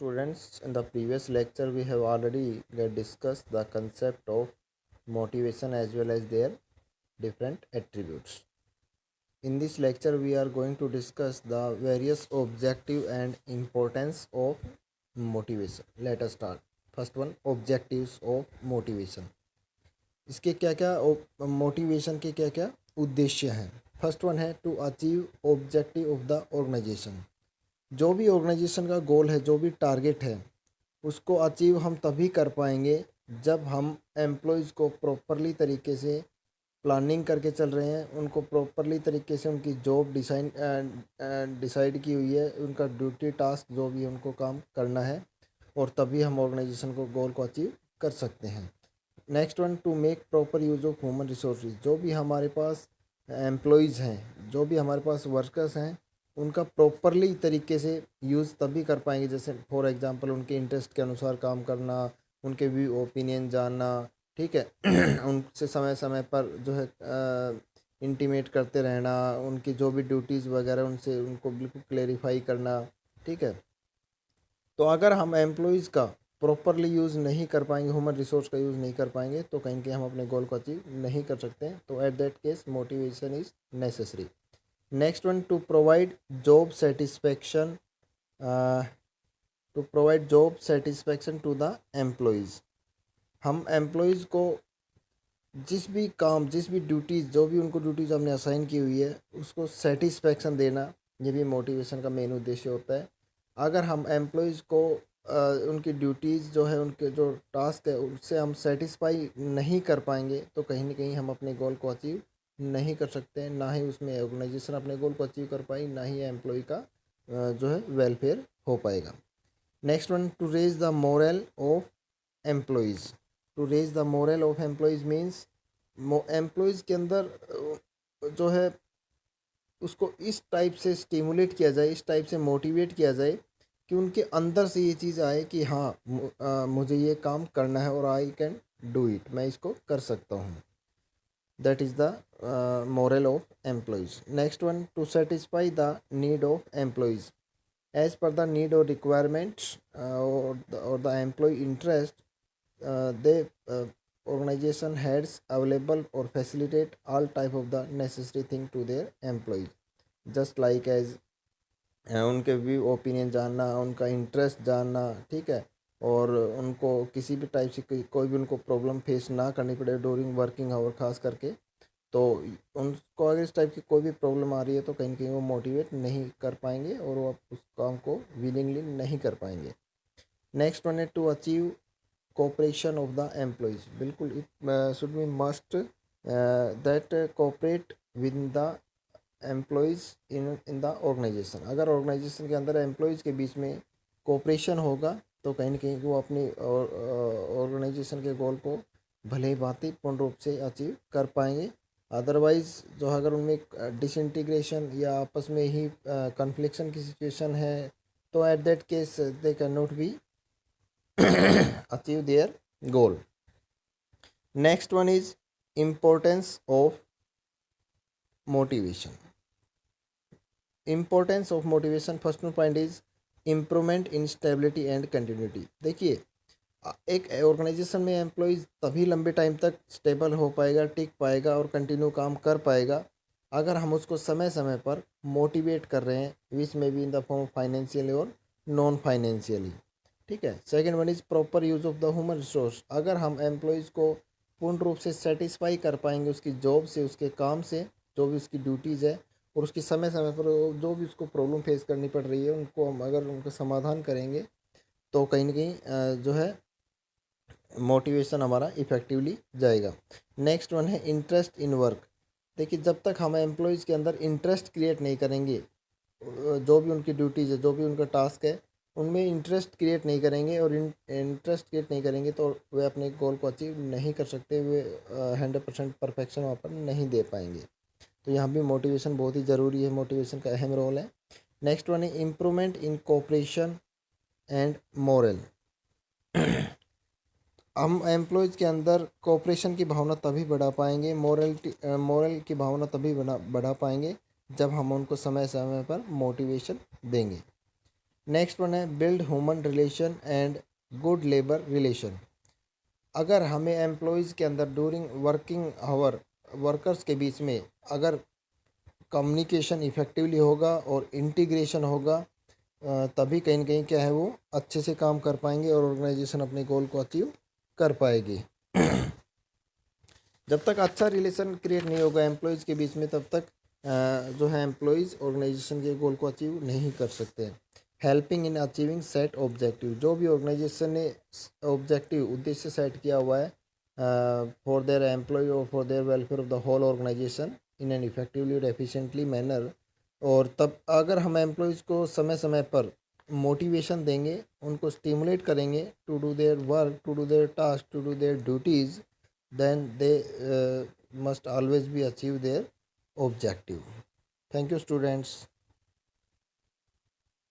students, in the previous lecture we have already discussed the concept of motivation as well as their different attributes. In this lecture we are going to discuss the various objective and importance of motivation. Let us start. First one, objectives of motivation. इसके क्या क्या motivation के क्या क्या उद्देश्य हैं. First one है to achieve objective of the organisation. जो भी ऑर्गेनाइजेशन का गोल है, जो भी टारगेट है, उसको अचीव हम तभी कर पाएंगे जब हम एम्प्लॉयज़ को प्रॉपरली तरीके से प्लानिंग करके चल रहे हैं, उनको प्रॉपरली तरीके से उनकी जॉब डिसाइड की हुई है, उनका ड्यूटी टास्क जो भी उनको काम करना है, और तभी हम ऑर्गेनाइजेशन को गोल को अचीव कर सकते हैं. Next one, to make proper use of human resources. जो भी हमारे पास एम्प्लॉयज़ हैं, जो भी हमारे पास वर्कर्स हैं, उनका प्रॉपरली तरीके से यूज़ तभी कर पाएंगे. जैसे फॉर एग्जांपल उनके इंटरेस्ट के अनुसार काम करना, उनके भी ओपिनियन जानना, ठीक है. उनसे समय समय पर जो है इंटीमेट करते रहना, उनकी जो भी ड्यूटीज़ वगैरह उनसे उनको बिल्कुल क्लेरिफाई करना, ठीक है. तो अगर हम एम्प्लॉयज़ का प्रॉपरली यूज़ नहीं कर पाएंगे, ह्यूमन रिसोर्स का यूज़ नहीं कर पाएंगे, तो कहीं ना कहीं हम अपने गोल को अचीव नहीं कर सकते हैं. तो at that case motivation is necessary. Next one, to provide job satisfaction to the employees. हम एम्प्लॉयज़ को जिस भी काम, जिस भी ड्यूटीज़, जो भी उनको ड्यूटीज़ हमने असाइन की हुई है, उसको सेटिस्फेक्शन देना, ये भी मोटिवेशन का मेन उद्देश्य होता है. अगर हम एम्प्लॉयज़ को उनकी ड्यूटीज़ जो है, उनके जो टास्क है, उससे हम सेटिस्फाई नहीं कर पाएंगे, तो कहीं ना कहीं हम अपने गोल को अचीव नहीं कर सकते हैं. ना ही उसमें ऑर्गेनाइजेशन अपने गोल को अचीव कर पाएगी, ना ही एम्प्लॉय का जो है वेलफेयर हो पाएगा. Next one, to raise the moral of employees. To raise the moral of employees means employees के अंदर जो है उसको इस टाइप से स्टिमुलेट किया जाए, इस टाइप से मोटिवेट किया जाए कि उनके अंदर से ये चीज़ आए कि हाँ, मुझे ये काम करना है और आई कैन डू इट, मैं इसको कर सकता हूँ. That is the moral of employees. Next one, to satisfy the need of employees as per the need or requirements or the employee interest. They organization heads available or facilitate all type of the necessary thing to their employees. Just like as उनके भी opinion जानना, उनका interest जानना, ठीक है, और उनको किसी भी टाइप से कोई भी उनको प्रॉब्लम फेस ना करनी पड़े ड्यूरिंग वर्किंग आवर खास करके. तो उनको अगर इस टाइप की कोई भी प्रॉब्लम आ रही है, तो कहीं ना कहीं वो मोटिवेट नहीं कर पाएंगे और वो उस काम को विलिंगली नहीं कर पाएंगे. नेक्स्ट वन है to achieve cooperation of the employees. बिल्कुल it should be must that cooperate with the employees in the organisation. अगर ऑर्गेनाइजेशन के अंदर एम्प्लॉयज़ के बीच में कोऑपरेशन होगा, तो कहीं ना कहीं वो अपनी ऑर्गेनाइजेशन के गोल को भले ही भांति पूर्ण रूप से अचीव कर पाएंगे. अदरवाइज़ जो अगर उनमें डिसइंटीग्रेशन या आपस में ही कन्फ्लिक्शन की सिचुएशन है, तो at that case they can not be achieve their goal. Next one is importance of motivation. Importance of motivation, first point is improvement in stability and continuity. देखिए, एक ऑर्गेनाइजेशन में employees तभी लंबे time तक stable हो पाएगा, टिक पाएगा और कंटिन्यू काम कर पाएगा, अगर हम उसको समय समय पर मोटिवेट कर रहे हैं, विच में be in the form financially और नॉन फाइनेंशियली, ठीक है. Second one is proper use of the human resource. अगर हम एम्प्लॉयज़ को पूर्ण रूप से सेटिस्फाई कर पाएंगे उसकी जॉब से, उसके काम से, जो भी उसकी ड्यूटीज़ है, और उसकी समय समय पर जो भी उसको प्रॉब्लम फेस करनी पड़ रही है, उनको हम अगर उनका समाधान करेंगे, तो कहीं ना कहीं जो है मोटिवेशन हमारा इफेक्टिवली जाएगा. नेक्स्ट वन है इंटरेस्ट इन वर्क. देखिए, जब तक हम एम्प्लॉयज़ के अंदर इंटरेस्ट क्रिएट नहीं करेंगे, जो भी उनकी ड्यूटीज़ है, जो भी उनका टास्क है, उनमें इंटरेस्ट क्रिएट नहीं करेंगे, और इंटरेस्ट क्रिएट नहीं करेंगे, तो वे अपने गोल को अचीव नहीं कर सकते, वे 100% परफेक्शन वहाँ पर नहीं दे पाएंगे. तो यहाँ भी मोटिवेशन बहुत ही ज़रूरी है, मोटिवेशन का अहम रोल है. नेक्स्ट वन है improvement in cooperation and moral. हम एम्प्लॉयज़ के अंदर कोऑपरेशन की भावना तभी बढ़ा पाएंगे, मोरल की भावना तभी बढ़ा पाएंगे, जब हम उनको समय समय पर मोटिवेशन देंगे. नेक्स्ट वन है build human relation and good labour relation. अगर हमें एम्प्लॉयज़ के अंदर ड्यूरिंग वर्किंग आवर वर्कर्स के बीच में अगर कम्युनिकेशन इफ़ेक्टिवली होगा और इंटीग्रेशन होगा, तभी कहीं ना कहीं क्या है वो अच्छे से काम कर पाएंगे और ऑर्गेनाइजेशन अपने गोल को अचीव कर पाएगी। जब तक अच्छा रिलेशन क्रिएट नहीं होगा एम्प्लॉयज़ के बीच में, तब तक जो है एम्प्लॉयज़ ऑर्गेनाइजेशन के गोल को अचीव नहीं कर सकते। Helping in achieving set objective, जो भी ऑर्गेनाइजेशन ने ऑब्जेक्टिव उद्देश्य सेट किया हुआ है फॉर देयर एम्प्लॉय और for their welfare of the whole organization in an effectively और एफिशिएंटली मैनर। और तब अगर हम एम्प्लॉयज़ को समय समय पर मोटिवेशन देंगे, उनको स्टिमुलेट करेंगे to do their work, to do their task, to do their duties, then they must always be achieve their objective. Thank you students.